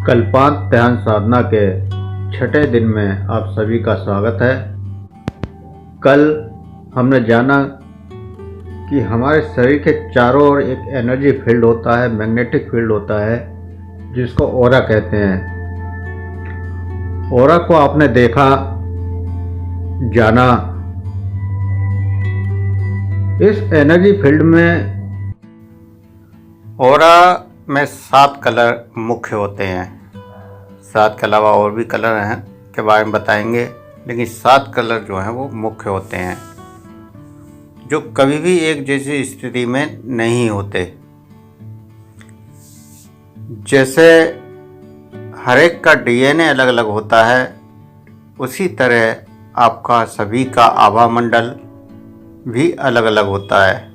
कल्पांत ध्यान साधना के छठे दिन में आप सभी का स्वागत है। कल हमने जाना कि हमारे शरीर के चारों ओर एक एनर्जी फील्ड होता है, मैग्नेटिक फील्ड होता है, जिसको ऑरा कहते हैं। ऑरा को आपने देखा, जाना। इस एनर्जी फील्ड में ऑरा में 7 कलर मुख्य होते हैं। 7 के अलावा और भी कलर हैं के बारे में बताएंगे, लेकिन 7 कलर जो हैं वो मुख्य होते हैं, जो कभी भी एक जैसी स्थिति में नहीं होते। जैसे हर एक का डीएनए अलग अलग होता है, उसी तरह आपका सभी का आभा मंडल भी अलग अलग होता है।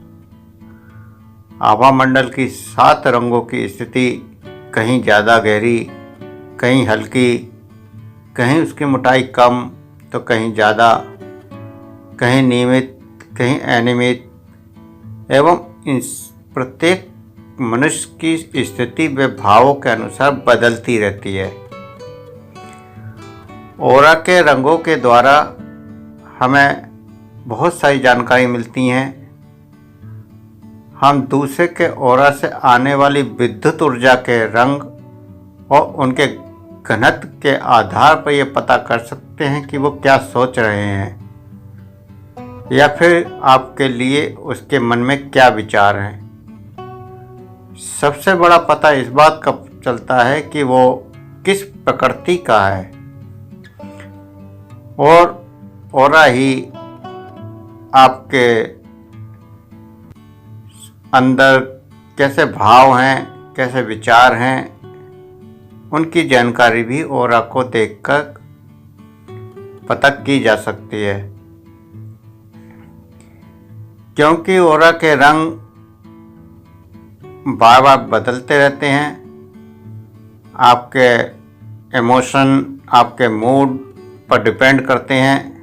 आभा मंडल की 7 रंगों की स्थिति कहीं ज़्यादा गहरी, कहीं हल्की, कहीं उसकी मोटाई कम तो कहीं ज़्यादा, कहीं नियमित, कहीं अनियमित, एवं इन प्रत्येक मनुष्य की स्थिति व भावों के अनुसार बदलती रहती है। ऑरा के रंगों के द्वारा हमें बहुत सारी जानकारी मिलती हैं। हम दूसरे के ऑरा से आने वाली विद्युत ऊर्जा के रंग और उनके घनत्व के आधार पर यह पता कर सकते हैं कि वो क्या सोच रहे हैं या फिर आपके लिए उसके मन में क्या विचार हैं। सबसे बड़ा पता इस बात का चलता है कि वो किस प्रकृति का है, और ऑरा ही आपके अंदर कैसे भाव हैं, कैसे विचार हैं, उनकी जानकारी भी ऑरा को देखकर पता की जा सकती है। क्योंकि ऑरा के रंग बार बार बदलते रहते हैं, आपके इमोशन, आपके मूड पर डिपेंड करते हैं।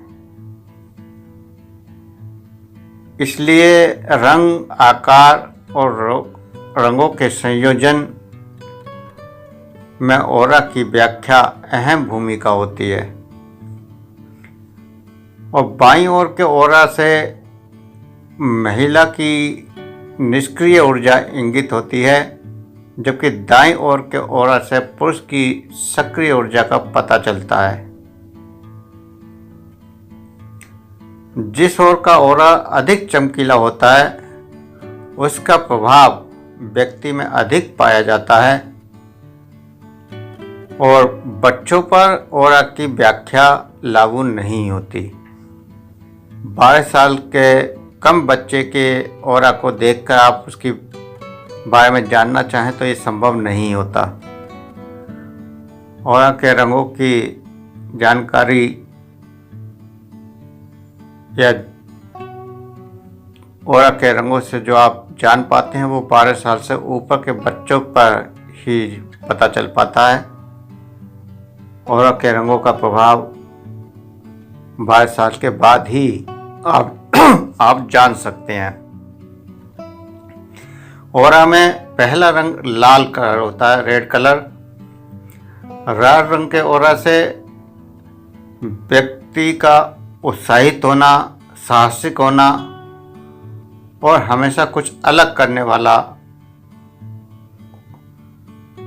इसलिए रंग, आकार और रंगों के संयोजन में ऑरा की व्याख्या अहम भूमिका होती है। और बाईं ओर के ऑरा से महिला की निष्क्रिय ऊर्जा इंगित होती है, जबकि दाईं ओर के ऑरा से पुरुष की सक्रिय ऊर्जा का पता चलता है। जिस ओर का ऑरा अधिक चमकीला होता है, उसका प्रभाव व्यक्ति में अधिक पाया जाता है, और बच्चों पर ऑरा की व्याख्या लागू नहीं होती। 12 साल के कम बच्चे के ऑरा को देखकर आप उसके बारे में जानना चाहें तो ये संभव नहीं होता। ऑरा के रंगों की जानकारी या ऑरा के रंगों से जो आप जान पाते हैं वो 12 साल से ऊपर के बच्चों पर ही पता चल पाता है। ऑरा के रंगों का प्रभाव 12 साल के बाद ही आप जान सकते हैं। ऑरा में पहला रंग लाल कलर होता है, रेड कलर। लाल रंग के ऑरा से व्यक्ति का उत्साहित होना, साहसिक होना और हमेशा कुछ अलग करने वाला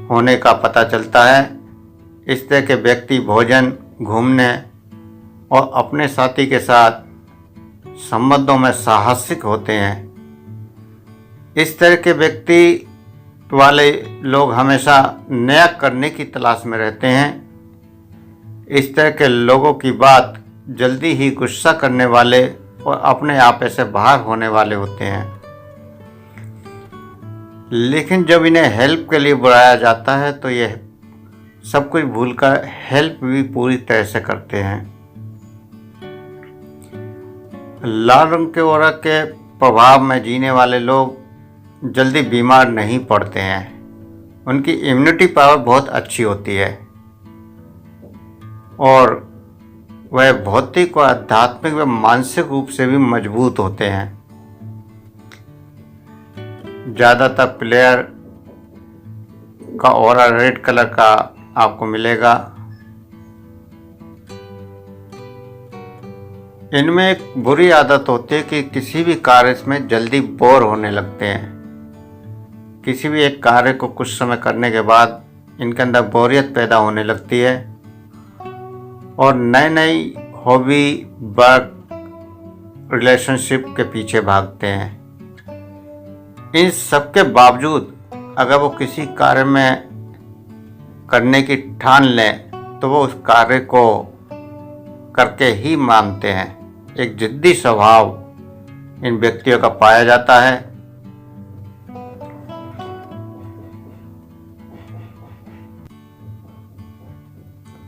होने का पता चलता है। इस तरह के व्यक्ति भोजन, घूमने और अपने साथी के साथ संबंधों में साहसिक होते हैं। इस तरह के व्यक्ति वाले लोग हमेशा नया करने की तलाश में रहते हैं। इस तरह के लोगों की बात जल्दी ही गुस्सा करने वाले और अपने आपे से बाहर होने वाले होते हैं, लेकिन जब इन्हें हेल्प के लिए बुलाया जाता है तो यह सब कुछ भूलकर हेल्प भी पूरी तरह से करते हैं। लाल रंग के ऑरा के प्रभाव में जीने वाले लोग जल्दी बीमार नहीं पड़ते हैं। उनकी इम्यूनिटी पावर बहुत अच्छी होती है और वह भौतिक और आध्यात्मिक व मानसिक रूप से भी मजबूत होते हैं। ज़्यादातर प्लेयर का ऑरा रेड कलर का आपको मिलेगा। इनमें एक बुरी आदत होती है कि किसी भी कार्य में जल्दी बोर होने लगते हैं। किसी भी एक कार्य को कुछ समय करने के बाद इनके अंदर बोरियत पैदा होने लगती है और नई नई हॉबी, वर्क, रिलेशनशिप के पीछे भागते हैं। इन सब के बावजूद अगर वो किसी कार्य में करने की ठान लें तो वो उस कार्य को करके ही मानते हैं। एक जिद्दी स्वभाव इन व्यक्तियों का पाया जाता है।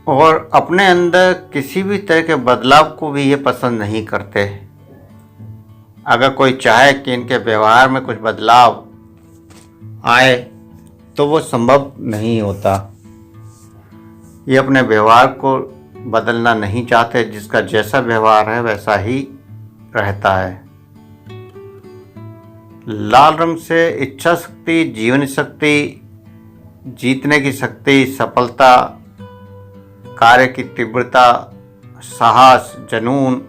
और अपने अंदर किसी भी तरह के बदलाव को भी ये पसंद नहीं करते। अगर कोई चाहे कि इनके व्यवहार में कुछ बदलाव आए तो वो संभव नहीं होता। ये अपने व्यवहार को बदलना नहीं चाहते। जिसका जैसा व्यवहार है वैसा ही रहता है। लाल रंग से इच्छा शक्ति, जीवन शक्ति, जीतने की शक्ति, सफलता, कार्य की तीव्रता, साहस, जुनून,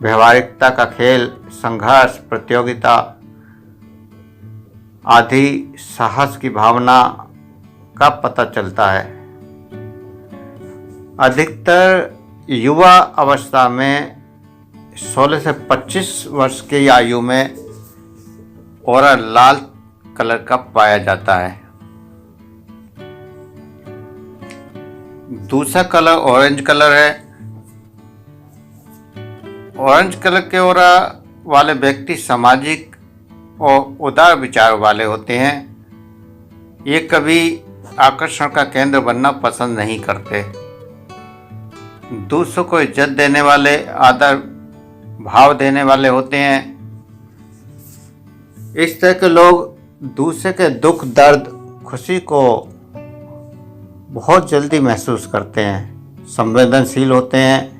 व्यवहारिकता का खेल, संघर्ष, प्रतियोगिता आदि साहस की भावना का पता चलता है। अधिकतर युवा अवस्था में 16 से 25 वर्ष की आयु में ऑरा लाल कलर का पाया जाता है। दूसरा कलर ऑरेंज कलर है। ऑरेंज कलर के ऑरा वाले व्यक्ति सामाजिक और उदार विचार वाले होते हैं। ये कभी आकर्षण का केंद्र बनना पसंद नहीं करते। दूसरों को इज्जत देने वाले, आदर भाव देने वाले होते हैं। इस तरह के लोग दूसरे के दुख, दर्द, खुशी को बहुत जल्दी महसूस करते हैं, संवेदनशील होते हैं,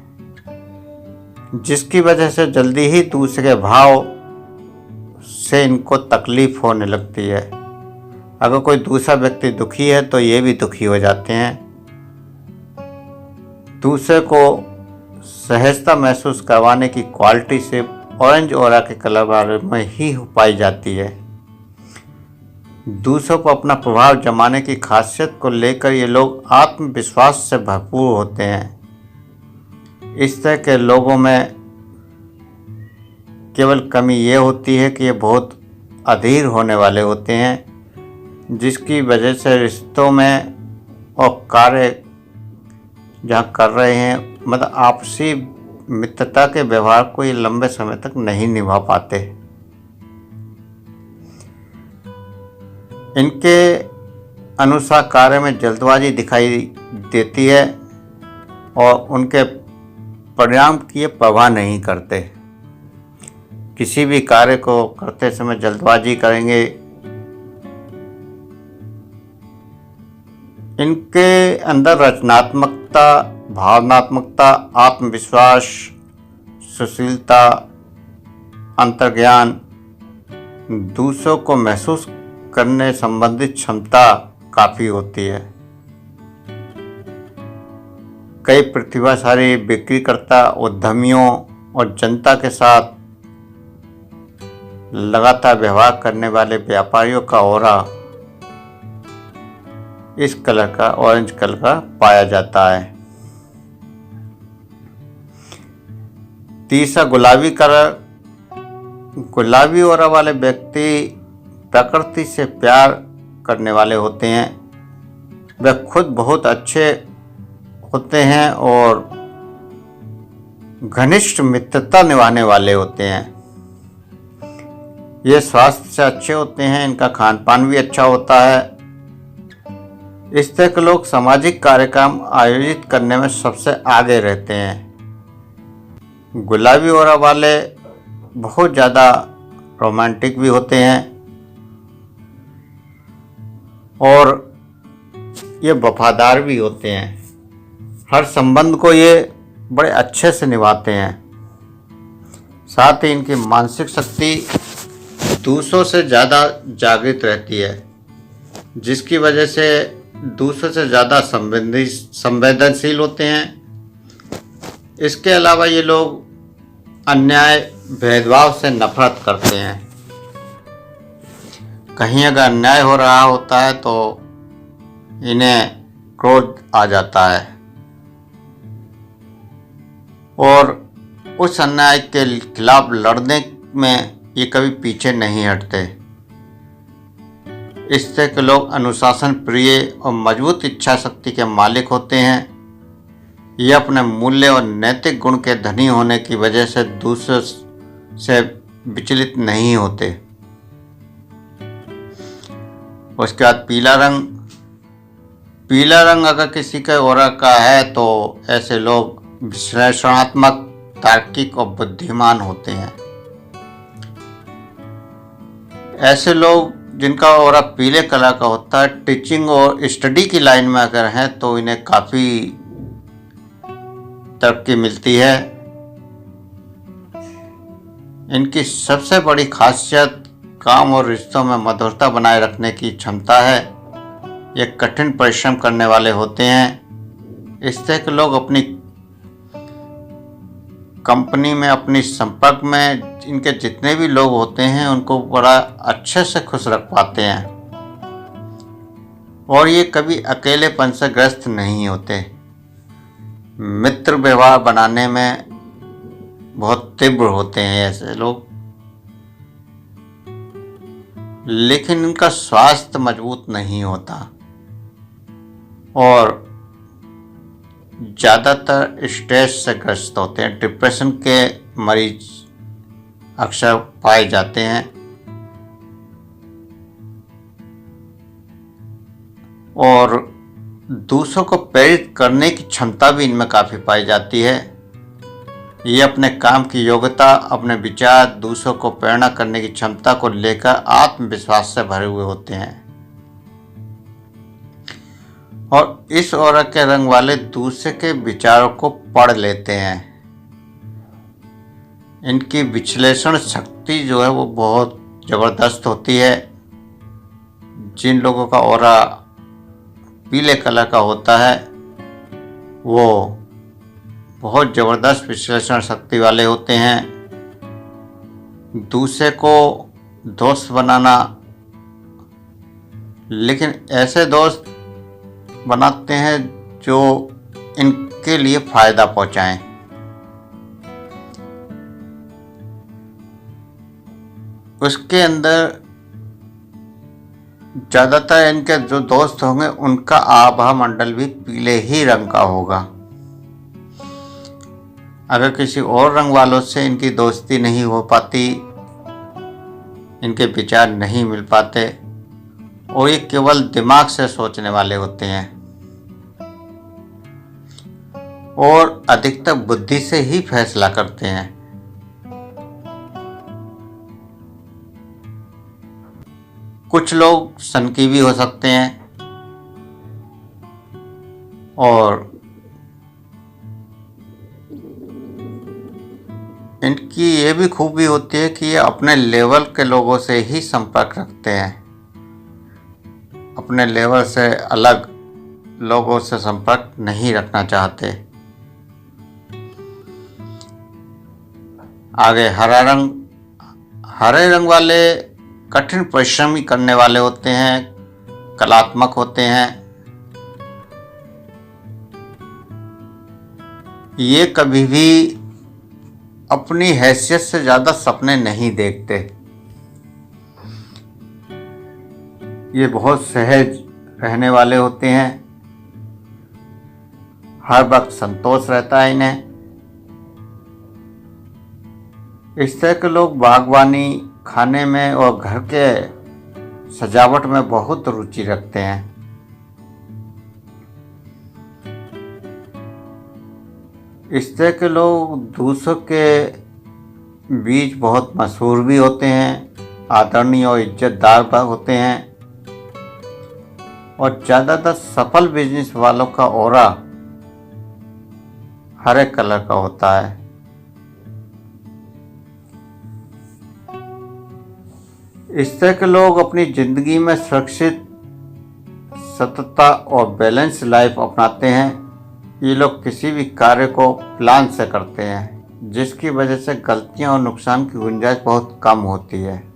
जिसकी वजह से जल्दी ही दूसरे के भाव से इनको तकलीफ होने लगती है। अगर कोई दूसरा व्यक्ति दुखी है तो ये भी दुखी हो जाते हैं। दूसरे को सहजता महसूस करवाने की क्वालिटी से ऑरेंज ऑरा के कलर वाले में ही पाई जाती है। दूसरों पर अपना प्रभाव जमाने की खासियत को लेकर ये लोग आत्मविश्वास से भरपूर होते हैं। इस तरह के लोगों में केवल कमी ये होती है कि ये बहुत अधीर होने वाले होते हैं, जिसकी वजह से रिश्तों में और कार्य जहाँ कर रहे हैं मतलब आपसी मित्रता के व्यवहार को ये लंबे समय तक नहीं निभा पाते। इनके अनुसार कार्य में जल्दबाजी दिखाई देती है और उनके परिणाम की ये परवाह नहीं करते। किसी भी कार्य को करते समय जल्दबाजी करेंगे। इनके अंदर रचनात्मकता, भावनात्मकता, आत्मविश्वास, सुशीलता, अंतर्ज्ञान, दूसरों को महसूस करने संबंधित क्षमता काफ़ी होती है। कई प्रतिभाशाली बिक्रीकर्ता, उद्यमियों और जनता के साथ लगातार व्यवहार करने वाले व्यापारियों का ऑरा इस कलर का, ऑरेंज कलर का पाया जाता है। तीसरा गुलाबी कलर। गुलाबी ऑरा वाले व्यक्ति प्रकृति से प्यार करने वाले होते हैं। वे खुद बहुत अच्छे होते हैं और घनिष्ठ मित्रता निभाने वाले होते हैं। ये स्वास्थ्य से अच्छे होते हैं। इनका खान पान भी अच्छा होता है। इस तरह के लोग सामाजिक कार्यक्रम आयोजित करने में सबसे आगे रहते हैं। गुलाबी ऑरा वाले बहुत ज़्यादा रोमांटिक भी होते हैं और ये वफादार भी होते हैं। हर संबंध को ये बड़े अच्छे से निभाते हैं। साथ ही इनकी मानसिक शक्ति दूसरों से ज़्यादा जागृत रहती है, जिसकी वजह से दूसरों से ज़्यादा संवेदनशील होते हैं। इसके अलावा ये लोग अन्याय भेदभाव से नफरत करते हैं। कहीं अगर अन्याय हो रहा होता है तो इन्हें क्रोध आ जाता है और उस अन्याय के खिलाफ लड़ने में ये कभी पीछे नहीं हटते। इस तरह के लोग अनुशासन प्रिय और मजबूत इच्छा शक्ति के मालिक होते हैं। ये अपने मूल्य और नैतिक गुण के धनी होने की वजह से दूसरों से विचलित नहीं होते। उसके बाद पीला रंग। पीला रंग अगर किसी के ऑरा का है तो ऐसे लोग विश्लेषणात्मक, तार्किक और बुद्धिमान होते हैं। ऐसे लोग जिनका ऑरा पीले कलर का होता है, टीचिंग और स्टडी की लाइन में अगर हैं तो इन्हें काफ़ी तरक्की मिलती है। इनकी सबसे बड़ी खासियत काम और रिश्तों में मधुरता बनाए रखने की क्षमता है। ये कठिन परिश्रम करने वाले होते हैं। इस तरह के लोग अपनी कंपनी में, अपनी संपर्क में इनके जितने भी लोग होते हैं उनको बड़ा अच्छे से खुश रख पाते हैं और ये कभी अकेलेपन से ग्रस्त नहीं होते। मित्र व्यवहार बनाने में बहुत तीव्र होते हैं ऐसे लोग, लेकिन इनका स्वास्थ्य मजबूत नहीं होता और ज़्यादातर स्ट्रेस से ग्रस्त होते हैं। डिप्रेशन के मरीज अक्सर पाए जाते हैं और दूसरों को प्रेरित करने की क्षमता भी इनमें काफ़ी पाई जाती है। ये अपने काम की योग्यता, अपने विचार, दूसरों को प्रेरणा करने की क्षमता को लेकर आत्मविश्वास से भरे हुए होते हैं और इस ऑरा के रंग वाले दूसरे के विचारों को पढ़ लेते हैं। इनकी विश्लेषण शक्ति जो है वो बहुत ज़बरदस्त होती है। जिन लोगों का ऑरा पीले कलर का होता है वो बहुत ज़बरदस्त विश्लेषण शक्ति वाले होते हैं। दूसरे को दोस्त बनाना, लेकिन ऐसे दोस्त बनाते हैं जो इनके लिए फ़ायदा पहुंचाएं। उसके अंदर ज़्यादातर इनके जो दोस्त होंगे उनका आभा मंडल भी पीले ही रंग का होगा। अगर किसी और रंग वालों से इनकी दोस्ती नहीं हो पाती, इनके विचार नहीं मिल पाते और ये केवल दिमाग से सोचने वाले होते हैं और अधिकतर बुद्धि से ही फैसला करते हैं। कुछ लोग सनकी भी हो सकते हैं और इनकी ये भी खूबी होती है कि ये अपने लेवल के लोगों से ही संपर्क रखते हैं। अपने लेवल से अलग लोगों से संपर्क नहीं रखना चाहते। आगे हरा रंग। हरे रंग वाले कठिन परिश्रम करने वाले होते हैं, कलात्मक होते हैं। ये कभी भी अपनी हैसियत से ज़्यादा सपने नहीं देखते। ये बहुत सहज रहने वाले होते हैं। हर वक्त संतोष रहता है इन्हें। इस तरह के लोग बागवानी, खाने में और घर के सजावट में बहुत रुचि रखते हैं। इस तरह के लोग दूसरों के बीच बहुत मशहूर भी होते हैं, आदरणीय और इज्जतदार भी होते हैं और ज़्यादातर सफल बिजनेस वालों का ऑरा हरे कलर का होता है। इस तरह के लोग अपनी ज़िंदगी में सुरक्षित, सततता और बैलेंस लाइफ अपनाते हैं। ये लोग किसी भी कार्य को प्लान से करते हैं, जिसकी वजह से गलतियां और नुकसान की गुंजाइश बहुत कम होती है।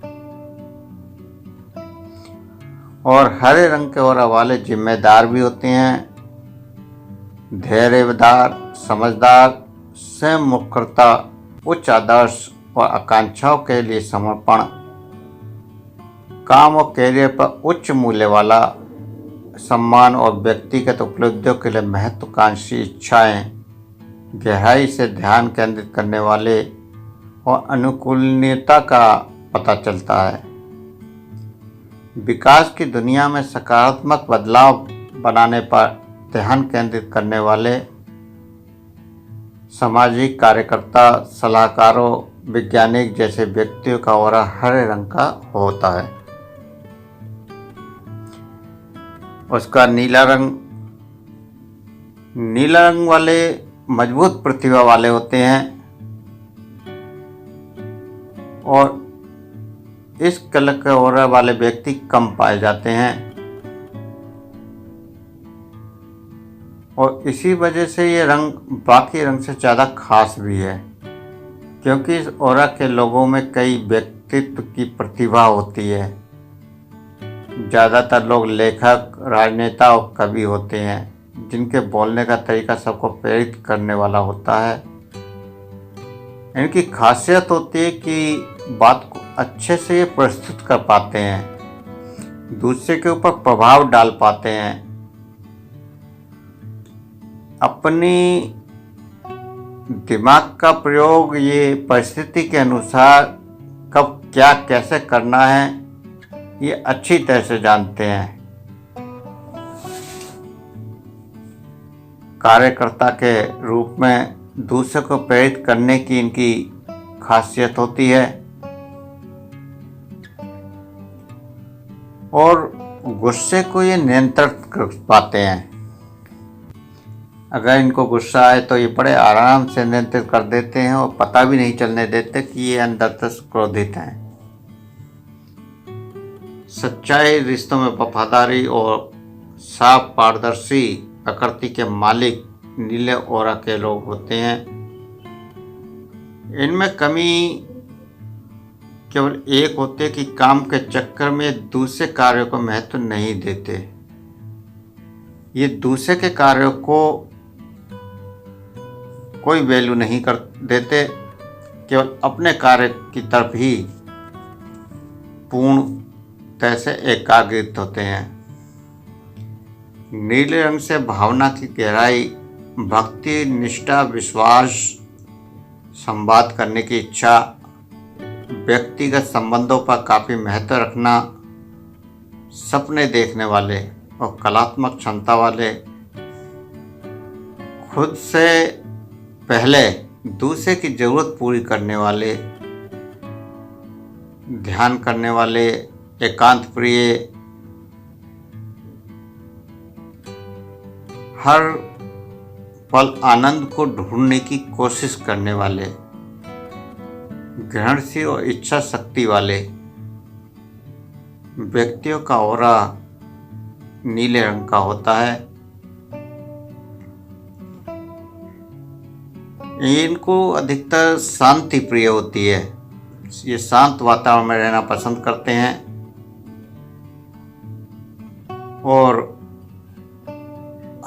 और हरे रंग के ऑरा वाले जिम्मेदार भी होते हैं, धैर्यदार, समझदार, स्वयं मुखरता, उच्च आदर्श और आकांक्षाओं के लिए समर्पण, काम और कैरियर पर उच्च मूल्य वाला सम्मान और व्यक्तिगत उपलब्धियों के लिए महत्वाकांक्षी इच्छाएं, गहराई से ध्यान केंद्रित करने वाले और अनुकूलनीयता का पता चलता है। विकास की दुनिया में सकारात्मक बदलाव बनाने पर ध्यान केंद्रित करने वाले सामाजिक कार्यकर्ता, सलाहकारों, वैज्ञानिक जैसे व्यक्तियों का ऑरा हरे रंग का होता है। उसका नीला रंग वाले मजबूत प्रतिभा वाले होते हैं और इस कलर के ऑरा वाले व्यक्ति कम पाए जाते हैं और इसी वजह से ये रंग बाकी रंग से ज़्यादा खास भी है, क्योंकि इस ऑरा के लोगों में कई व्यक्तित्व की प्रतिभा होती है। ज़्यादातर लोग लेखक, राजनेता और कवि होते हैं, जिनके बोलने का तरीका सबको प्रेरित करने वाला होता है। इनकी खासियत होती है कि बात को अच्छे से ये प्रस्तुत कर पाते हैं, दूसरे के ऊपर प्रभाव डाल पाते हैं, अपनी दिमाग का प्रयोग ये परिस्थिति के अनुसार कब क्या कैसे करना है ये अच्छी तरह से जानते हैं। कार्यकर्ता के रूप में दूसरे को प्रेरित करने की इनकी खासियत होती है और गुस्से को ये नियंत्रित कर पाते हैं। अगर इनको गुस्सा आए तो ये बड़े आराम से नियंत्रित कर देते हैं और पता भी नहीं चलने देते कि ये अंदर से क्रोधित हैं। सच्चाई, रिश्तों में वफादारी और साफ पारदर्शी प्रकृति के मालिक नीले ऑरा के लोग होते हैं। इनमें कमी केवल एक होती है कि काम के चक्कर में दूसरे कार्यों को महत्व नहीं देते। ये दूसरे के कार्यों को कोई वैल्यू नहीं कर देते, केवल अपने कार्य की तरफ ही पूर्ण तरह से एकाग्रित होते हैं। नीले रंग से भावना की गहराई, भक्ति, निष्ठा, विश्वास, संवाद करने की इच्छा, व्यक्तिगत संबंधों पर काफ़ी महत्व रखना, सपने देखने वाले और कलात्मक क्षमता वाले, खुद से पहले दूसरे की ज़रूरत पूरी करने वाले, ध्यान करने वाले, एकांत प्रिय, हर पल आनंद को ढूंढने की कोशिश करने वाले, ग्रहणशील और इच्छा शक्ति वाले व्यक्तियों का ऑरा नीले रंग का होता है। इनको अधिकतर शांति प्रिय होती है। ये शांत वातावरण में रहना पसंद करते हैं और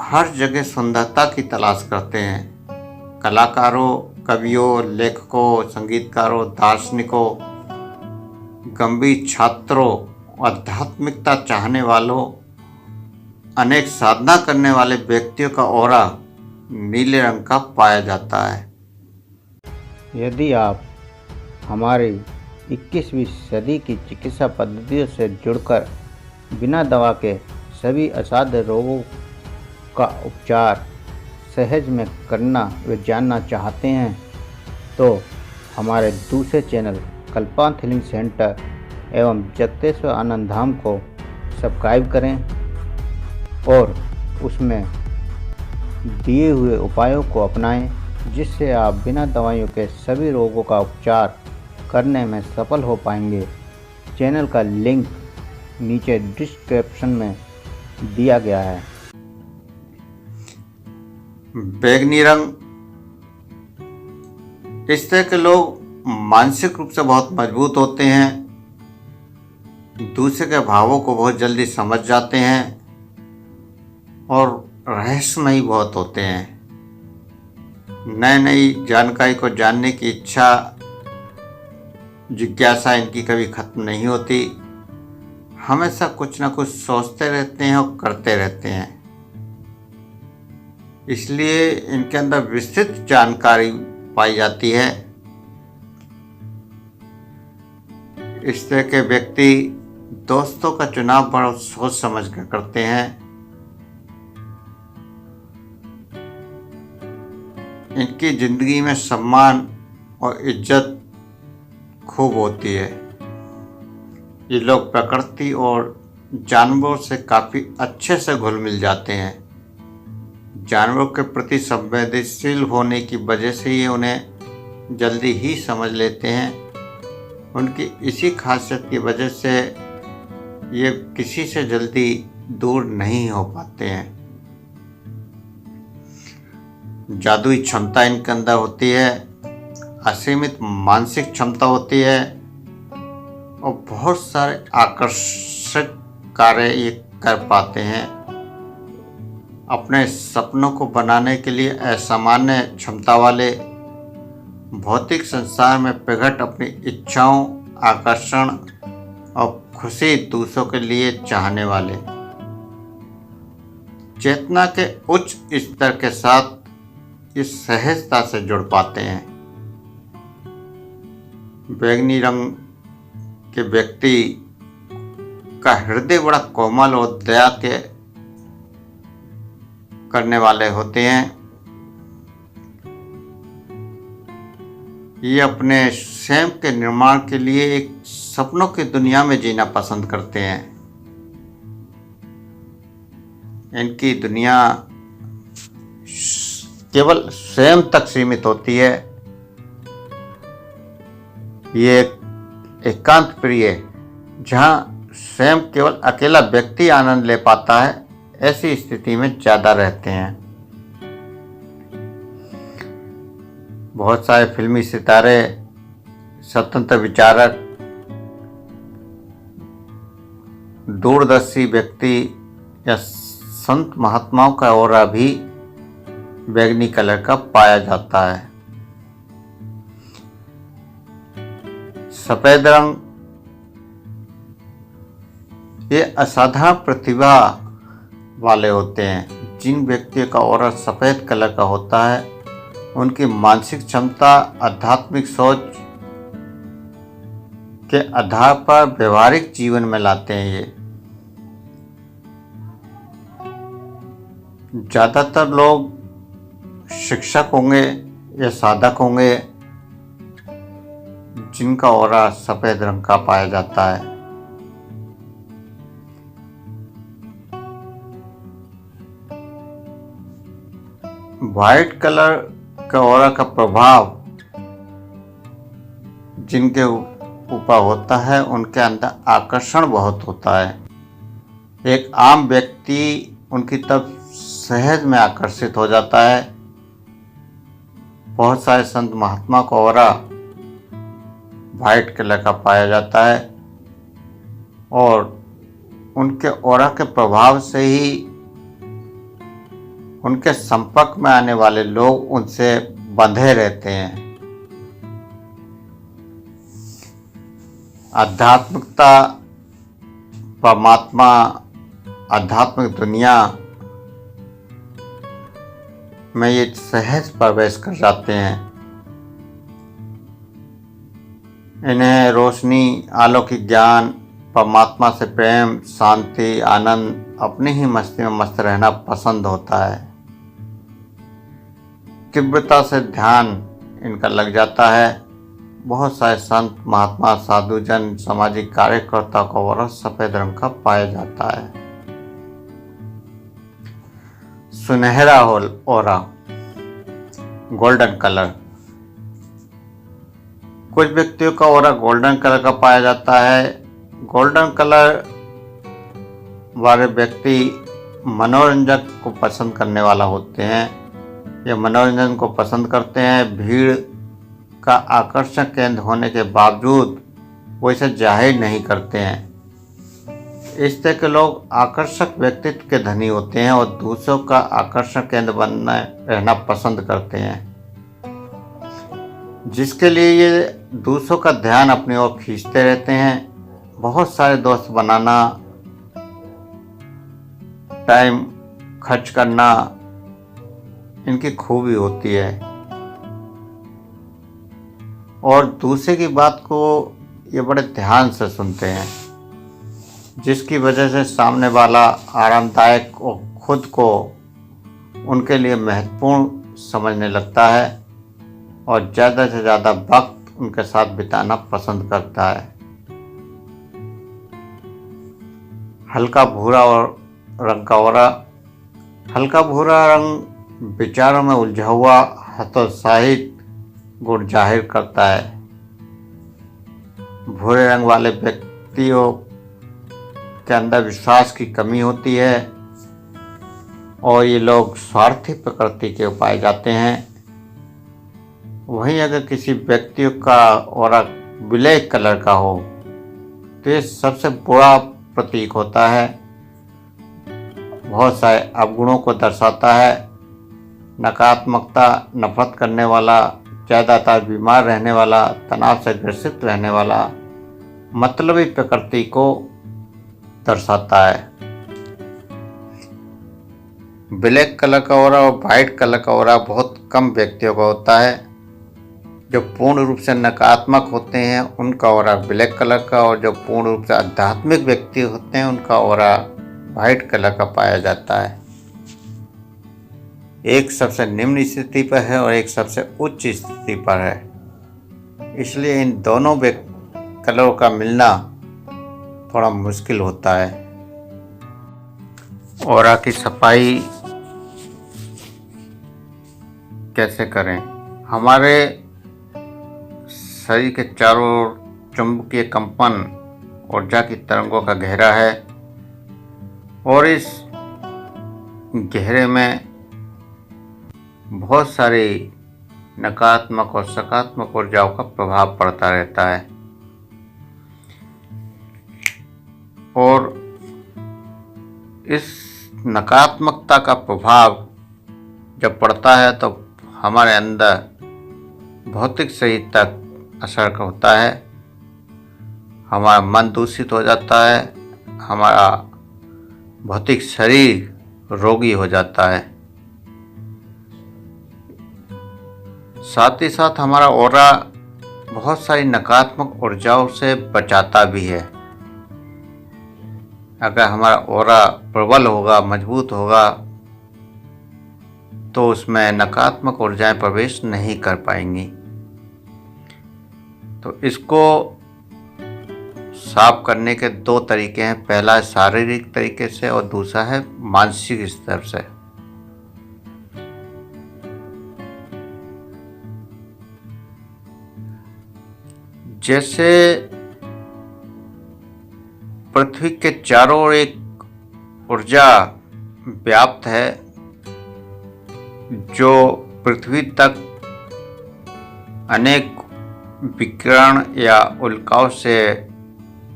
हर जगह सुंदरता की तलाश करते हैं। कलाकारों, कवियों, लेखकों, संगीतकारों, दार्शनिकों, गंभीर छात्रों, आध्यात्मिकता चाहने वालों, अनेक साधना करने वाले व्यक्तियों का ऑरा नीले रंग का पाया जाता है। यदि आप हमारी 21वीं सदी की चिकित्सा पद्धतियों से जुड़कर बिना दवा के सभी असाध्य रोगों का उपचार सहज में करना व जानना चाहते हैं तो हमारे दूसरे चैनल कल्पांत हीलिंग सेंटर एवं जगतेश्वर आनंद धाम को सब्सक्राइब करें और उसमें दिए हुए उपायों को अपनाएं, जिससे आप बिना दवाइयों के सभी रोगों का उपचार करने में सफल हो पाएंगे। चैनल का लिंक नीचे डिस्क्रिप्शन में दिया गया है। बैंगनी रंग, इस तरह के लोग मानसिक रूप से बहुत मजबूत होते हैं, दूसरे के भावों को बहुत जल्दी समझ जाते हैं और रहस्यमयी बहुत होते हैं। नई नई जानकारी को जानने की इच्छा, जिज्ञासा इनकी कभी खत्म नहीं होती। हमेशा कुछ ना कुछ सोचते रहते हैं और करते रहते हैं, इसलिए इनके अंदर विस्तृत जानकारी पाई जाती है। इस तरह के व्यक्ति दोस्तों का चुनाव बड़ा सोच समझ कर करते हैं। इनकी जिंदगी में सम्मान और इज्जत खूब होती है। ये लोग प्रकृति और जानवरों से काफ़ी अच्छे से घुल मिल जाते हैं। जानवरों के प्रति संवेदनशील होने की वजह से ये उन्हें जल्दी ही समझ लेते हैं। उनकी इसी खासियत की वजह से ये किसी से जल्दी दूर नहीं हो पाते हैं। जादुई क्षमता इनके अंदर होती है, असीमित मानसिक क्षमता होती है और बहुत सारे आकर्षक कार्य ये कर पाते हैं। अपने सपनों को बनाने के लिए असामान्य क्षमता वाले, भौतिक संसार में प्रकट अपनी इच्छाओं, आकर्षण और खुशी दूसरों के लिए चाहने वाले, चेतना के उच्च स्तर के साथ इस सहजता से जुड़ पाते हैं। बैंगनी रंग के व्यक्ति का हृदय बड़ा कोमल और दया के करने वाले होते हैं। ये अपने स्वयं के निर्माण के लिए एक सपनों की दुनिया में जीना पसंद करते हैं। इनकी दुनिया केवल स्वयं तक सीमित होती है। ये एकांत प्रिय, जहाँ स्वयं केवल अकेला व्यक्ति आनंद ले पाता है, ऐसी स्थिति में ज़्यादा रहते हैं। बहुत सारे फिल्मी सितारे, स्वतंत्र विचारक, दूरदर्शी व्यक्ति या संत महात्माओं का ऑरा भी बैंगनी कलर का पाया जाता है। सफेद रंग, ये असाधारण प्रतिभा वाले होते हैं। जिन व्यक्तियों का ऑरा सफ़ेद कलर का होता है, उनकी मानसिक क्षमता, आध्यात्मिक सोच के आधार पर व्यवहारिक जीवन में लाते हैं। ये ज़्यादातर लोग शिक्षक होंगे या साधक होंगे जिनका ऑरा सफ़ेद रंग का पाया जाता है। वाइट कलर का ऑरा का प्रभाव जिनके ऊपर होता है, उनके अंदर आकर्षण बहुत होता है। एक आम व्यक्ति उनकी तरफ सहज में आकर्षित हो जाता है। बहुत सारे संत महात्मा का ऑरा वाइट कलर का पाया जाता है और उनके ऑरा के प्रभाव से ही उनके संपर्क में आने वाले लोग उनसे बंधे रहते हैं। आध्यात्मिकता, परमात्मा, आध्यात्मिक दुनिया में ये सहज प्रवेश कर जाते हैं। इन्हें रोशनी, अलौकिक ज्ञान, परमात्मा से प्रेम, शांति, आनंद, अपनी ही मस्ती में मस्त रहना पसंद होता है। तीव्रता से ध्यान इनका लग जाता है। बहुत सारे संत महात्मा, साधुजन, सामाजिक कार्यकर्ता का ऑरा सफेद रंग का पाया जाता है। सुनहरा ऑरा, गोल्डन कलर, कुछ व्यक्तियों का ऑरा गोल्डन कलर का पाया जाता है। गोल्डन कलर वाले व्यक्ति मनोरंजक को पसंद करने वाला होते हैं या मनोरंजन को पसंद करते हैं, भीड़ का आकर्षण केंद्र होने के बावजूद वो इसे जाहिर नहीं करते हैं। इस तरह के लोग आकर्षक व्यक्तित्व के धनी होते हैं और दूसरों का आकर्षण केंद्र बनना रहना पसंद करते हैं, जिसके लिए ये दूसरों का ध्यान अपनी ओर खींचते रहते हैं। बहुत सारे दोस्त बनाना, टाइम खर्च करना इनकी खूबी होती है और दूसरे की बात को ये बड़े ध्यान से सुनते हैं, जिसकी वजह से सामने वाला आरामदायक और खुद को उनके लिए महत्वपूर्ण समझने लगता है और ज़्यादा से ज़्यादा वक्त उनके साथ बिताना पसंद करता है। हल्का भूरा और रंग का ओरा। हल्का भूरा रंग विचारों में उलझा हुआ हतोत्साहित गुण जाहिर करता है। भूरे रंग वाले व्यक्तियों के अंदर विश्वास की कमी होती है और ये लोग स्वार्थी प्रकृति के पाए जाते हैं। वहीं अगर किसी व्यक्ति का ऑरा ब्लैक कलर का हो तो ये सबसे बुरा प्रतीक होता है, बहुत सारे अवगुणों को दर्शाता है। नकारात्मकता, नफरत करने वाला, ज़्यादातर बीमार रहने वाला, तनाव से ग्रसित रहने वाला, मतलबी प्रकृति को दर्शाता है। ब्लैक कलर का ऑरा और वाइट कलर का ऑरा बहुत कम व्यक्तियों का होता है। जो पूर्ण रूप से नकारात्मक होते हैं उनका ऑरा ब्लैक कलर का, और जो पूर्ण रूप से आध्यात्मिक व्यक्ति होते हैं उनका ऑरा वाइट कलर का पाया जाता है। एक सबसे निम्न स्थिति पर है और एक सबसे उच्च स्थिति पर है, इसलिए इन दोनों कलरों का मिलना थोड़ा मुश्किल होता है। ऑरा की सफाई कैसे करें? हमारे शरीर के चारों ओर चुंबकीय कंपन ऊर्जा की तरंगों का घेरा है और इस घेरे में बहुत सारी नकारात्मक और सकारात्मक ऊर्जाओं का प्रभाव पड़ता रहता है और इस नकारात्मकता का प्रभाव जब पड़ता है तो हमारे अंदर भौतिक शरीर तक असर होता है। हमारा मन दूषित हो जाता है, हमारा भौतिक शरीर रोगी हो जाता है। साथ ही साथ हमारा ऑरा बहुत सारी नकारात्मक ऊर्जाओं से बचाता भी है। अगर हमारा ऑरा प्रबल होगा, मजबूत होगा, तो उसमें नकारात्मक ऊर्जाएं प्रवेश नहीं कर पाएंगी। तो इसको साफ करने के दो तरीके हैं। पहला है शारीरिक तरीके से और दूसरा है मानसिक स्तर से। जैसे पृथ्वी के चारों ओर एक ऊर्जा व्याप्त है जो पृथ्वी तक अनेक विकिरण या उल्काओं से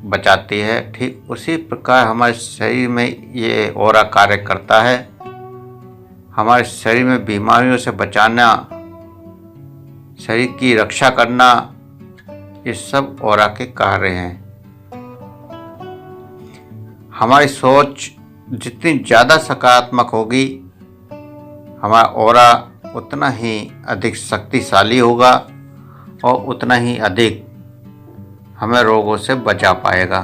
बचाती है, ठीक उसी प्रकार हमारे शरीर में ये ऑरा कार्य करता है। हमारे शरीर में बीमारियों से बचाना, शरीर की रक्षा करना, ये सब ऑरा के कार्य हैं। हमारी सोच जितनी ज़्यादा सकारात्मक होगी, हमारा ऑरा उतना ही अधिक शक्तिशाली होगा और उतना ही अधिक हमें रोगों से बचा पाएगा।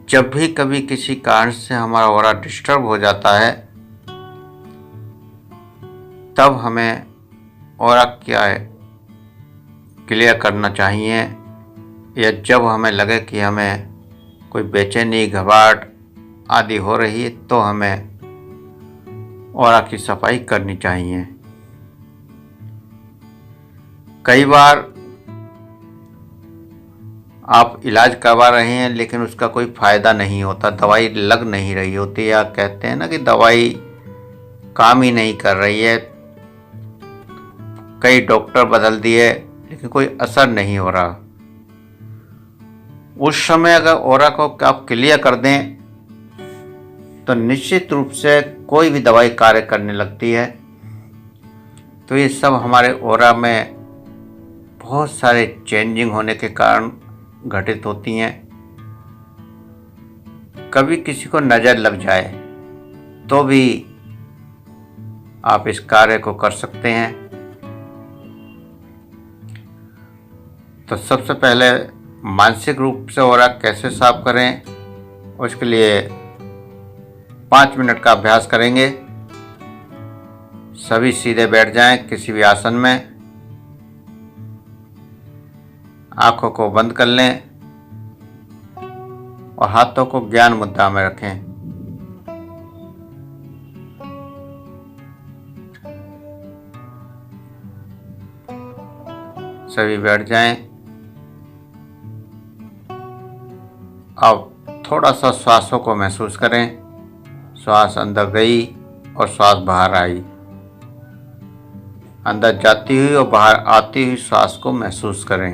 जब भी कभी किसी कारण से हमारा ऑरा डिस्टर्ब हो जाता है, तब हमें ऑरा क्या है क्लियर करना चाहिए, या जब हमें लगे कि हमें कोई बेचैनी, घबराहट आदि हो रही है, तो हमें ऑरा की सफाई करनी चाहिए। कई बार आप इलाज करवा रहे हैं लेकिन उसका कोई फ़ायदा नहीं होता, दवाई लग नहीं रही होती, या कहते हैं ना कि दवाई काम ही नहीं कर रही है, कई डॉक्टर बदल दिए लेकिन कोई असर नहीं हो रहा। उस समय अगर ऑरा को आप क्लियर कर दें तो निश्चित रूप से कोई भी दवाई कार्य करने लगती है। तो ये सब हमारे ऑरा में बहुत सारे चेंजिंग होने के कारण घटित होती हैं। कभी किसी को नज़र लग जाए तो भी आप इस कार्य को कर सकते हैं। तो सबसे पहले मानसिक रूप से ऑरा कैसे साफ करें, उसके लिए 5 मिनट का अभ्यास करेंगे। सभी सीधे बैठ जाएं किसी भी आसन में, आंखों को बंद कर लें और हाथों को ज्ञान मुद्रा में रखें। सभी बैठ जाएं। अब थोड़ा सा श्वासों को महसूस करें। श्वास अंदर गई और श्वास बाहर आई, अंदर जाती हुई और बाहर आती हुई श्वास को महसूस करें।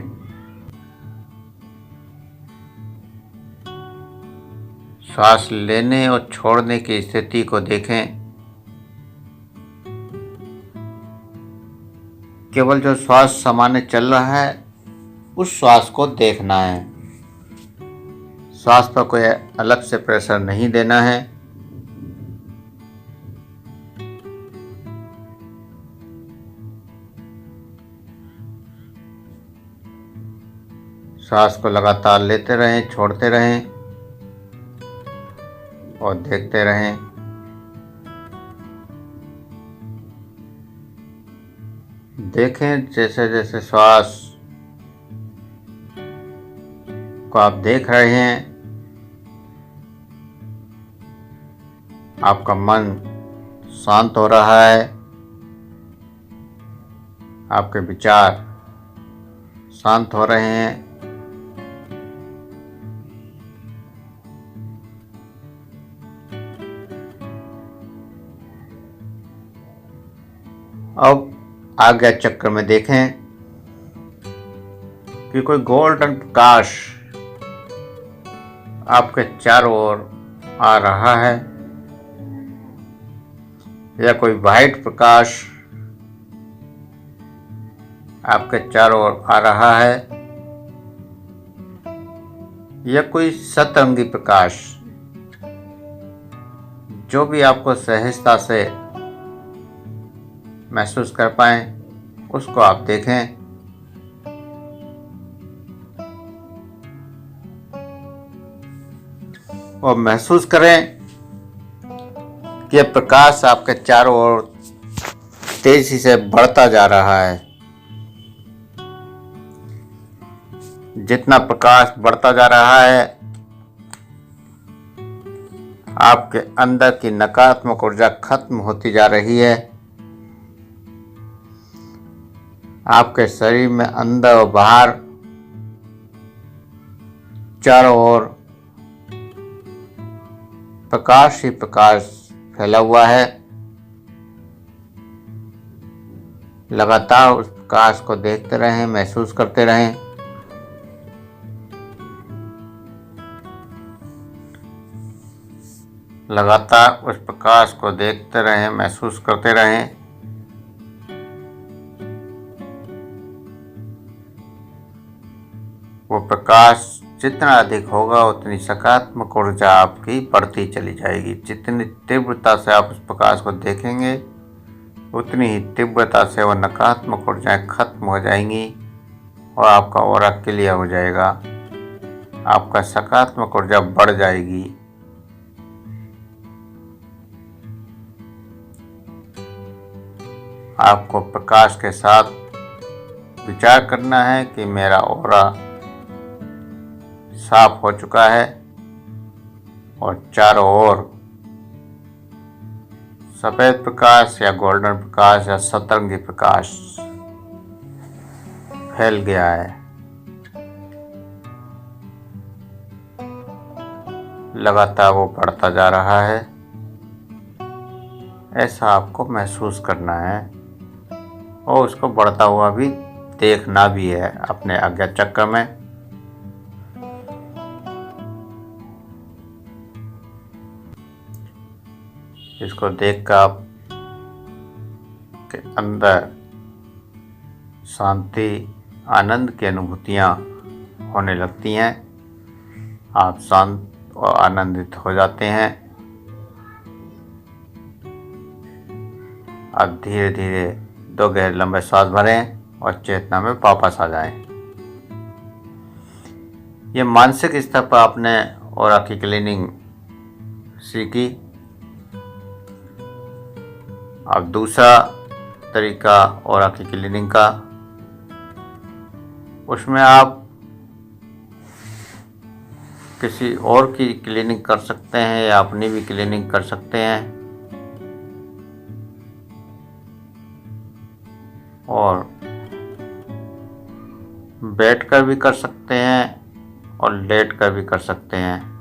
श्वास लेने और छोड़ने की स्थिति को देखें। केवल जो श्वास सामान्य चल रहा है उस श्वास को देखना है। श्वास पर कोई अलग से प्रेशर नहीं देना है। श्वास को लगातार लेते रहें, छोड़ते रहें और देखते रहें। देखें जैसे जैसे श्वास को आप देख रहे हैं, आपका मन शांत हो रहा है, आपके विचार शांत हो रहे हैं। अब आज्ञा चक्र में देखें कि कोई गोल्डन प्रकाश आपके चारों ओर आ रहा है, या कोई वाइट प्रकाश आपके चारों ओर आ रहा है, या कोई सतरंगी प्रकाश, जो भी आपको सहजता से महसूस कर पाएं उसको आप देखें। और महसूस करें कि यह प्रकाश आपके चारों ओर तेजी से बढ़ता जा रहा है। जितना प्रकाश बढ़ता जा रहा है, आपके अंदर की नकारात्मक ऊर्जा खत्म होती जा रही है। आपके शरीर में अंदर और बाहर चारों ओर प्रकाश ही प्रकाश फैला हुआ है। लगातार उस प्रकाश को देखते रहें, महसूस करते रहें। लगातार उस प्रकाश को देखते रहें, महसूस करते रहें। वो प्रकाश जितना अधिक होगा उतनी सकारात्मक ऊर्जा आपकी बढ़ती चली जाएगी। जितनी तीव्रता से आप उस प्रकाश को देखेंगे उतनी ही तीव्रता से वह नकारात्मक ऊर्जाएं खत्म हो जाएंगी और आपका ऑरा क्लियर हो जाएगा। आपका सकारात्मक ऊर्जा बढ़ जाएगी। आपको प्रकाश के साथ विचार करना है कि मेरा ऑरा साफ हो चुका है और चारों ओर सफेद प्रकाश या गोल्डन प्रकाश या सतरंगी प्रकाश फैल गया है। लगातार वो बढ़ता जा रहा है, ऐसा आपको महसूस करना है और उसको बढ़ता हुआ भी देखना भी है अपने आज्ञा चक्र में। इसको देखकर आप के अंदर शांति, आनंद की अनुभूतियाँ होने लगती हैं। आप शांत और आनंदित हो जाते हैं। आप धीरे धीरे 2 गहरे लंबे सांस भरें और चेतना में वापस आ जाएं। ये मानसिक स्तर पर आपने ऑरा की क्लीनिंग सीखी। अब दूसरा तरीका ऑरा की क्लीनिंग का, उसमें आप किसी और की क्लीनिंग कर सकते हैं या अपनी भी क्लीनिंग कर सकते हैं और बैठकर भी कर सकते हैं और लेटकर भी कर सकते हैं।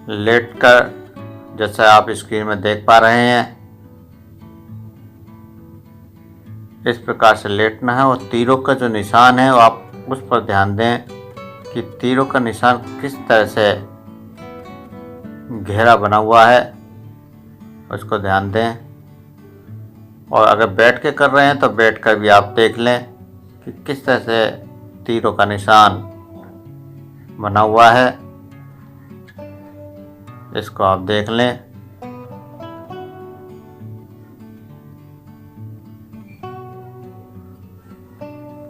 लेटकर जैसा आप स्क्रीन में देख पा रहे हैं, इस प्रकार से लेटना है और तीरों का जो निशान है वो आप उस पर ध्यान दें कि तीरों का निशान किस तरह से घेरा बना हुआ है, उसको ध्यान दें। और अगर बैठ के कर रहे हैं तो बैठ कर भी आप देख लें कि किस तरह से तीरों का निशान बना हुआ है, इसको आप देख लें।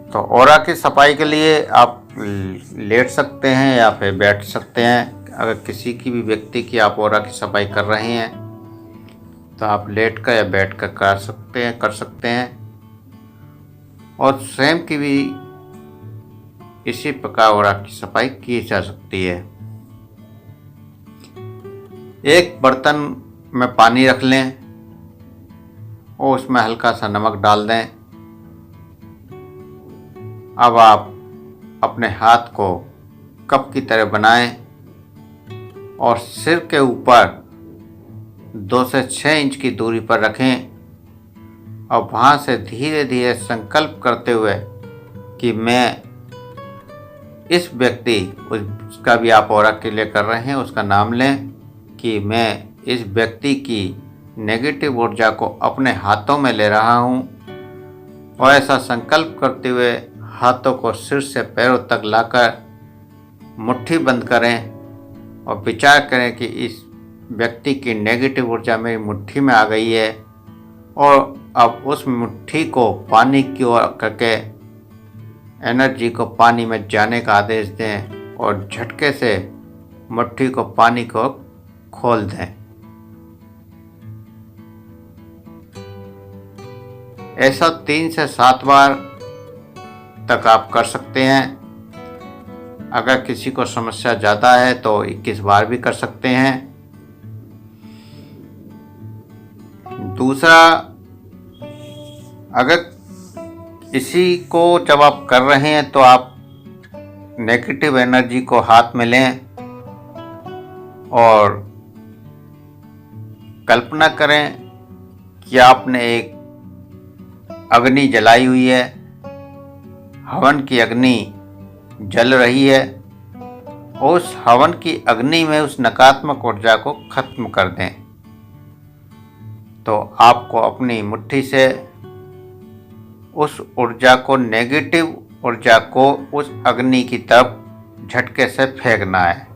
तो ऑरा की सफाई के लिए आप लेट सकते हैं या फिर बैठ सकते हैं। अगर किसी की भी व्यक्ति की आप ऑरा की सफाई कर रहे हैं तो आप लेट कर या बैठ कर कर सकते हैं। और स्वयं की भी इसी प्रकार ऑरा की सफाई की जा सकती है। एक बर्तन में पानी रख लें और उसमें हल्का सा नमक डाल दें। अब आप अपने हाथ को कप की तरह बनाएं और सिर के ऊपर 2 से 6 इंच की दूरी पर रखें और वहाँ से धीरे धीरे संकल्प करते हुए कि मैं इस व्यक्ति, उसका भी आप ऑरा के लिए कर रहे हैं, उसका नाम लें कि मैं इस व्यक्ति की नेगेटिव ऊर्जा को अपने हाथों में ले रहा हूँ। और ऐसा संकल्प करते हुए हाथों को सिर से पैरों तक लाकर मुट्ठी बंद करें और विचार करें कि इस व्यक्ति की नेगेटिव ऊर्जा मेरी मुट्ठी में आ गई है और अब उस मुट्ठी को पानी की ओर करके एनर्जी को पानी में जाने का आदेश दें और झटके से मुट्ठी को पानी को खोल दें। ऐसा 3 से 7 बार तक आप कर सकते हैं। अगर किसी को समस्या ज़्यादा है तो 21 बार भी कर सकते हैं। दूसरा, अगर इसी को जब आप कर रहे हैं तो आप नेगेटिव एनर्जी को हाथ में लें और कल्पना करें कि आपने एक अग्नि जलाई हुई है, हवन की अग्नि जल रही है। उस हवन की अग्नि में उस नकारात्मक ऊर्जा को खत्म कर दें। तो आपको अपनी मुट्ठी से उस ऊर्जा को, नेगेटिव ऊर्जा को उस अग्नि की तरफ झटके से फेंकना है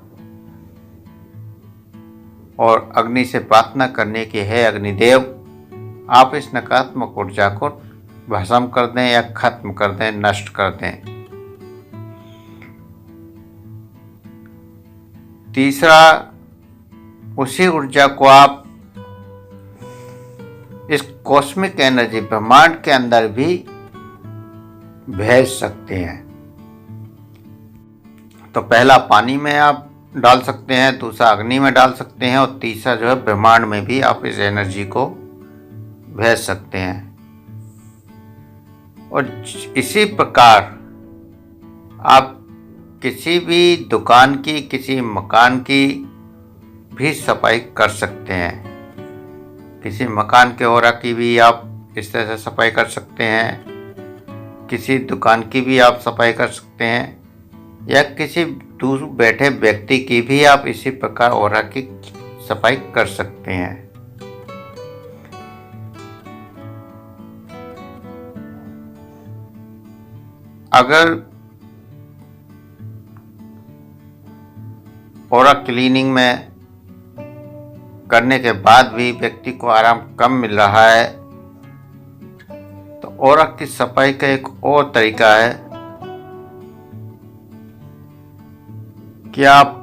और अग्नि से प्रार्थना करने की है, अग्निदेव आप इस नकारात्मक ऊर्जा को भस्म कर दें या खत्म कर दें, नष्ट कर दें। तीसरा, उसी ऊर्जा को आप इस कॉस्मिक एनर्जी ब्रह्मांड के अंदर भी भेज सकते हैं। तो पहला पानी में आप डाल सकते हैं, दूसरा अग्नि में डाल सकते हैं और तीसरा जो है ब्रह्मांड में भी आप इस एनर्जी को भेज सकते हैं। और इसी प्रकार आप किसी भी दुकान की, किसी मकान की भी सफाई कर सकते हैं। किसी मकान के ओरा की भी आप इस तरह से सफाई कर सकते हैं, किसी दुकान की भी आप सफाई कर सकते हैं, या किसी दूर बैठे व्यक्ति की भी आप इसी प्रकार ओरा की सफाई कर सकते हैं। अगर ओरा क्लीनिंग में करने के बाद भी व्यक्ति को आराम कम मिल रहा है तो ओरा की सफाई का एक और तरीका है कि आप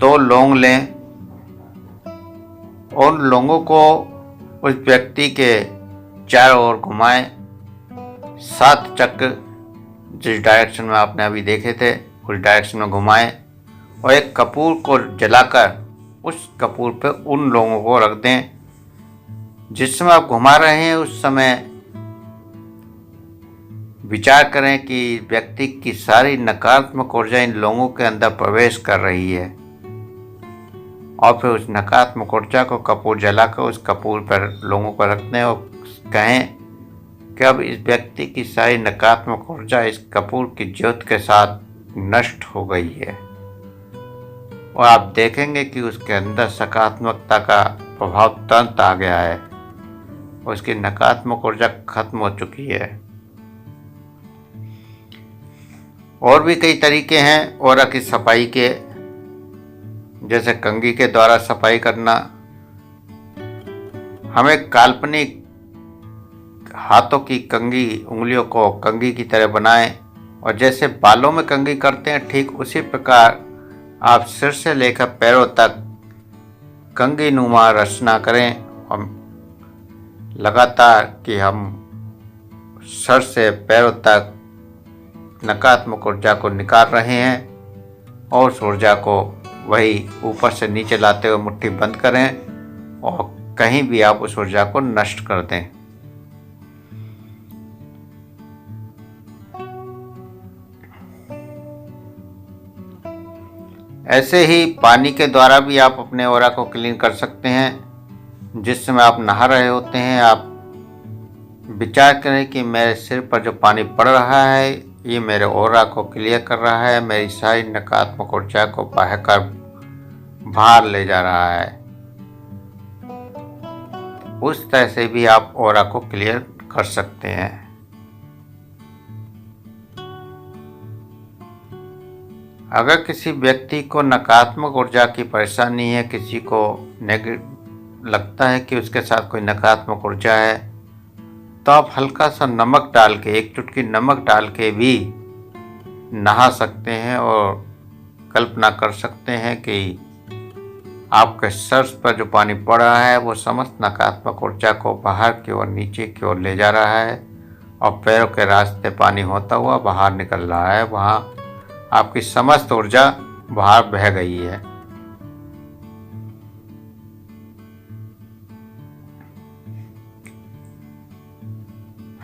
2 लौंग लें और लौंगों को उस व्यक्ति के चारों ओर घुमाएं, 7 चक्र जिस डायरेक्शन में आपने अभी देखे थे उस डायरेक्शन में घुमाएं और एक कपूर को जलाकर उस कपूर पे उन लोगों को रख दें। जिस समय आप घुमा रहे हैं उस समय विचार करें कि व्यक्ति की सारी नकारात्मक ऊर्जा इन लोगों के अंदर प्रवेश कर रही है और फिर उस नकारात्मक ऊर्जा को कपूर जलाकर उस कपूर पर लोगों को रख दें और कहें कि अब इस व्यक्ति की सारी नकारात्मक ऊर्जा इस कपूर की ज्योत के साथ नष्ट हो गई है और आप देखेंगे कि उसके अंदर सकारात्मकता का प्रभाव तुरंत आ गया है, उसकी नकारात्मक ऊर्जा खत्म हो चुकी है। और भी कई तरीके हैं ओरा की सफाई के, जैसे कंघी के द्वारा सफाई करना। हमें काल्पनिक हाथों की कंघी, उंगलियों को कंघी की तरह बनाएं और जैसे बालों में कंघी करते हैं ठीक उसी प्रकार आप सिर से लेकर पैरों तक कंघी नुमा रचना करें और लगातार कि हम सर से पैरों तक नकारात्मक ऊर्जा को निकाल रहे हैं और उस ऊर्जा को वही ऊपर से नीचे लाते हुए मुट्ठी बंद करें और कहीं भी आप उस ऊर्जा को नष्ट कर दें। ऐसे ही पानी के द्वारा भी आप अपने ओरा को क्लीन कर सकते हैं। जिस समय आप नहा रहे होते हैं आप विचार करें कि मेरे सिर पर जो पानी पड़ रहा है ये मेरे ओरा को क्लियर कर रहा है, मेरी सारी नकारात्मक ऊर्जा को बहाकर बाहर ले जा रहा है। उस तरह से भी आप ओरा को क्लियर कर सकते हैं। अगर किसी व्यक्ति को नकारात्मक ऊर्जा की परेशानी है, किसी को लगता है कि उसके साथ कोई नकारात्मक ऊर्जा है, तो आप हल्का सा नमक डाल के, 1 चुटकी नमक डाल के भी नहा सकते हैं और कल्पना कर सकते हैं कि आपके सर पर जो पानी पड़ रहा है वो समस्त नकारात्मक ऊर्जा को बाहर की ओर, नीचे की ओर ले जा रहा है और पैरों के रास्ते पानी होता हुआ बाहर निकल रहा है। वहाँ आपकी समस्त ऊर्जा बाहर बह गई है।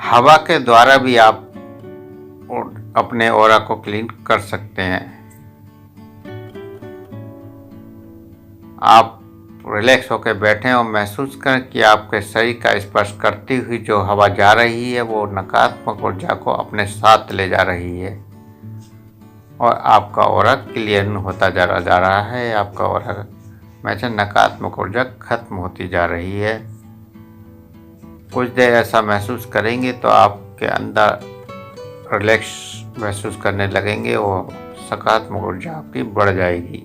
हवा के द्वारा भी आप अपने ओरा को क्लीन कर सकते हैं। आप रिलैक्स होकर बैठें और महसूस करें कि आपके शरीर का स्पर्श करती हुई जो हवा जा रही है वो नकारात्मक ऊर्जा को अपने साथ ले जा रही है और आपका ओरा क्लियर होता जा रहा है। आपका ओरा में से नकारात्मक ऊर्जा खत्म होती जा रही है। कुछ देर ऐसा महसूस करेंगे तो आपके अंदर रिलैक्स महसूस करने लगेंगे और सकारात्मक ऊर्जा आपकी बढ़ जाएगी।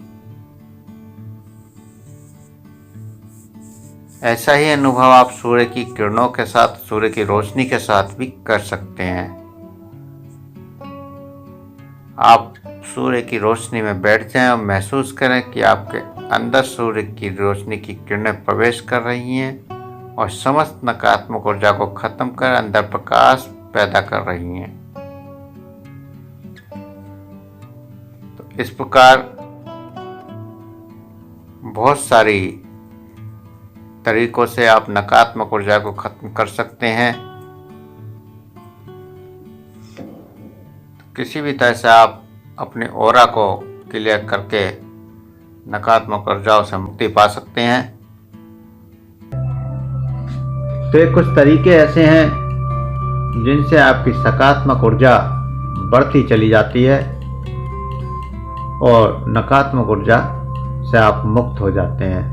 ऐसा ही अनुभव आप सूर्य की किरणों के साथ, सूर्य की रोशनी के साथ भी कर सकते हैं। आप सूर्य की रोशनी में बैठ जाएं और महसूस करें कि आपके अंदर सूर्य की रोशनी की किरणें प्रवेश कर रही हैं और समस्त नकारात्मक ऊर्जा को खत्म कर अंदर प्रकाश पैदा कर रही हैं। तो इस प्रकार बहुत सारी तरीकों से आप नकारात्मक ऊर्जा को खत्म कर सकते हैं। किसी भी तरह से आप अपने ऑरा को क्लियर करके नकारात्मक ऊर्जाओं से मुक्ति पा सकते हैं। तो ये कुछ तरीके ऐसे हैं जिनसे आपकी सकारात्मक ऊर्जा बढ़ती चली जाती है और नकारात्मक ऊर्जा से आप मुक्त हो जाते हैं।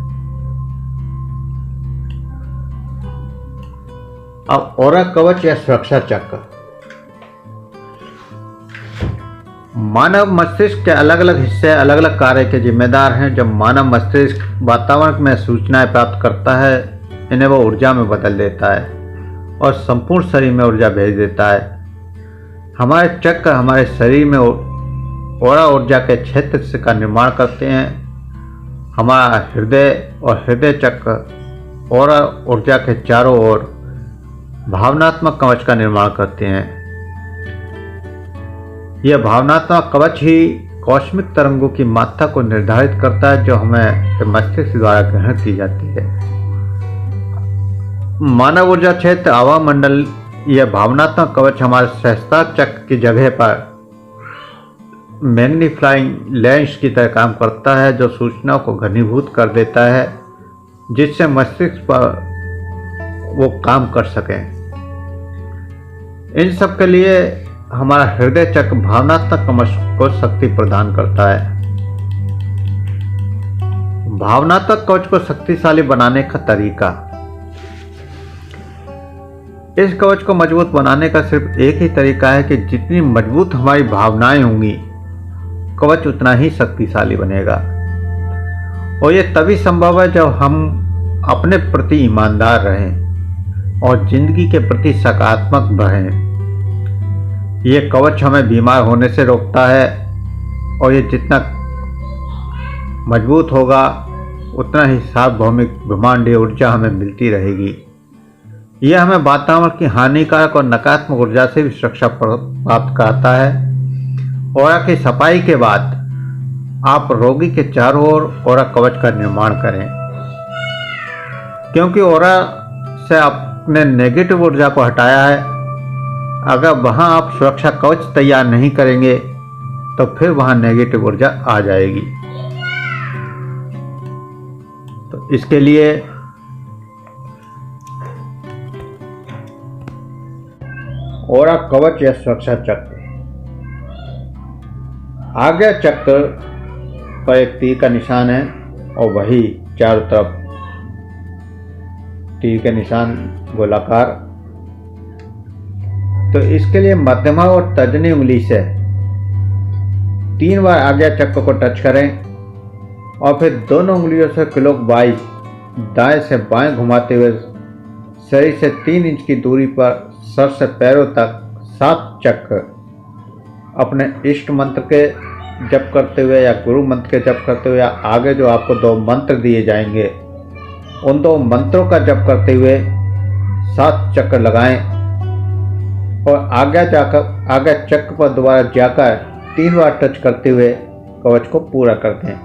अब ऑरा कवच या सुरक्षा चक्र। मानव मस्तिष्क के अलग अलग हिस्से अलग अलग कार्य के जिम्मेदार हैं। जब मानव मस्तिष्क वातावरण में सूचनाएं प्राप्त करता है, इन्हें वो ऊर्जा में बदल देता है और संपूर्ण शरीर में ऊर्जा भेज देता है। हमारे चक्र हमारे शरीर में ऑरा ऊर्जा के क्षेत्र का निर्माण करते हैं। हमारा हृदय और हृदय चक्र ऑरा ऊर्जा के चारों ओर भावनात्मक कवच का निर्माण करते हैं। यह भावनात्मक कवच ही कॉस्मिक तरंगों की मात्रा को निर्धारित करता है जो हमें मस्तिष्क द्वारा ग्रहण की जाती है। मानव ऊर्जा क्षेत्र आभा मंडल, यह भावनात्मक कवच हमारे सहस्त्रार चक्र की जगह पर मैग्नीफाइंग लेंस की तरह काम करता है जो सूचनाओं को घनीभूत कर देता है जिससे मस्तिष्क पर वो काम कर सकें। इन सब के लिए हमारा हृदय चक्र भावनात्मक कवच को शक्ति प्रदान करता है। भावनात्मक कवच को शक्तिशाली बनाने का तरीका। इस कवच को मजबूत बनाने का सिर्फ एक ही तरीका है कि जितनी मजबूत हमारी भावनाएं होंगी, कवच उतना ही शक्तिशाली बनेगा। और यह तभी संभव है जब हम अपने प्रति ईमानदार रहें और जिंदगी के प्रति सकारात्मक रहें। ये कवच हमें बीमार होने से रोकता है और ये जितना मजबूत होगा उतना ही सार्वभौमिक ब्रह्मांडीय ऊर्जा हमें मिलती रहेगी। यह हमें वातावरण की हानिकारक और नकारात्मक ऊर्जा से भी सुरक्षा प्राप्त कराता है। ऑरा की सफाई के बाद आप रोगी के चारों ओर ऑरा कवच का निर्माण करें, क्योंकि ऑरा से आपने नेगेटिव ऊर्जा को हटाया है। अगर वहां आप सुरक्षा कवच तैयार नहीं करेंगे तो फिर वहां नेगेटिव ऊर्जा आ जाएगी। तो इसके लिए ऑरा कवच या सुरक्षा चक्र। आज्ञा चक्र पर एक तीर का निशान है और वही चारों तरफ तीर के निशान गोलाकार। तो इसके लिए मध्यमा और तर्जनी उंगली से 3 बार आज्ञा चक्र को टच करें और फिर दोनों उंगलियों से क्लॉकवाइज दाएं से बाएं घुमाते हुए शरीर से 3 इंच की दूरी पर सर से पैरों तक 7 चक्र अपने इष्ट मंत्र के जप करते हुए या गुरु मंत्र के जप करते हुए या आगे जो आपको 2 मंत्र दिए जाएंगे उन 2 मंत्रों का जप करते हुए 7 चक्र लगाएं और आज्ञा चक्र पर दोबारा जाकर 3 बार टच करते हुए कवच को पूरा कर दें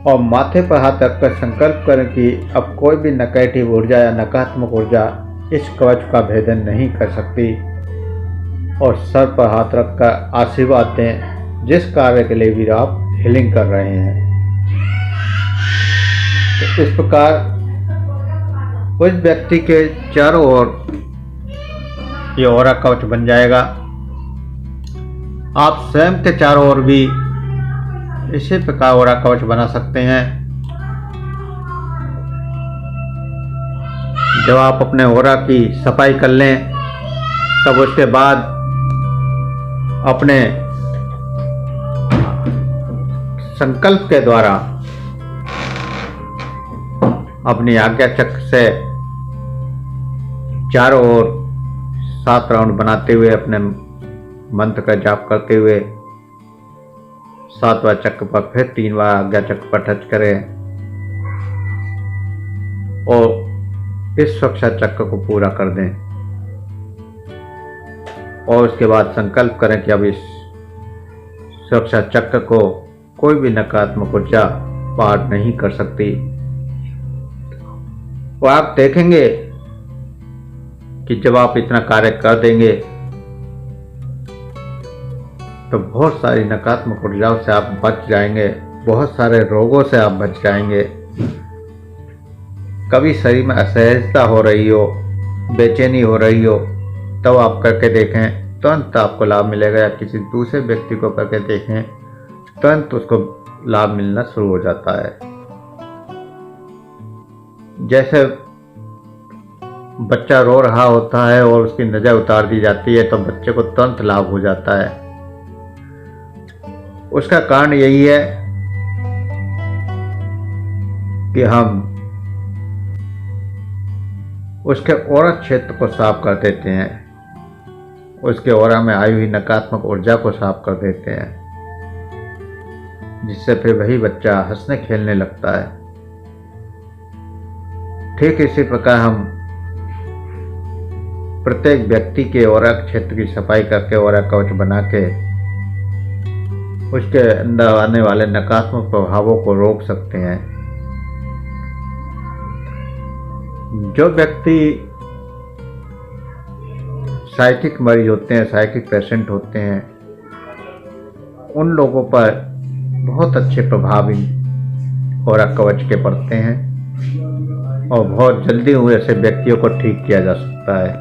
और माथे पर हाथ रखकर संकल्प करें कि अब कोई भी नेगेटिव ऊर्जा या नकारात्मक ऊर्जा इस कवच का भेदन नहीं कर सकती और सर पर हाथ रखकर आशीर्वाद दें जिस कार्य के लिए भी आप हीलिंग कर रहे हैं। तो इस प्रकार उस व्यक्ति के चारों ओर ये ऑरा कवच बन जाएगा। आप स्वयं के चारों ओर भी इसी प्रकार ऑरा कवच बना सकते हैं। जब आप अपने ऑरा की सफाई कर लें तब उसके बाद अपने संकल्प के द्वारा अपनी आज्ञा चक्र से चारों ओर 7 राउंड बनाते हुए अपने मंत्र का जाप करते हुए 7वां चक्र पर फिर 3 बार आज्ञा चक्र पर टच करें और इस सुरक्षा चक्र को पूरा कर दें और उसके बाद संकल्प करें कि अब इस सुरक्षा चक्र को कोई भी नकारात्मक ऊर्जा पार नहीं कर सकती। और आप देखेंगे कि जब आप इतना कार्य कर देंगे तो बहुत सारी नकारात्मक ऊर्जाओं से आप बच जाएंगे, बहुत सारे रोगों से आप बच जाएंगे। कभी शरीर में असहजता हो रही हो, बेचैनी हो रही हो, तो आप करके देखें, तुरंत आपको लाभ मिलेगा। या किसी दूसरे व्यक्ति को करके देखें, तुरंत उसको लाभ मिलना शुरू हो जाता है। जैसे बच्चा रो रहा होता है और उसकी नज़र उतार दी जाती है तो बच्चे को तुरंत लाभ हो जाता है। उसका कारण यही है कि हम उसके ऑरा क्षेत्र को साफ कर देते हैं, उसके ऑरा में आई हुई नकारात्मक ऊर्जा को साफ कर देते हैं, जिससे फिर वही बच्चा हंसने खेलने लगता है। ठीक इसी प्रकार हम प्रत्येक व्यक्ति के ऑरा क्षेत्र की सफाई करके ऑरा कवच बना के उसके अंदर आने वाले नकारात्मक प्रभावों को रोक सकते हैं। जो व्यक्ति साइकिक मरीज होते हैं, साइकिक पेशेंट होते हैं, उन लोगों पर बहुत अच्छे प्रभाव इन ऑरा कवच के पड़ते हैं और बहुत जल्दी हुए ऐसे व्यक्तियों को ठीक किया जा सकता है।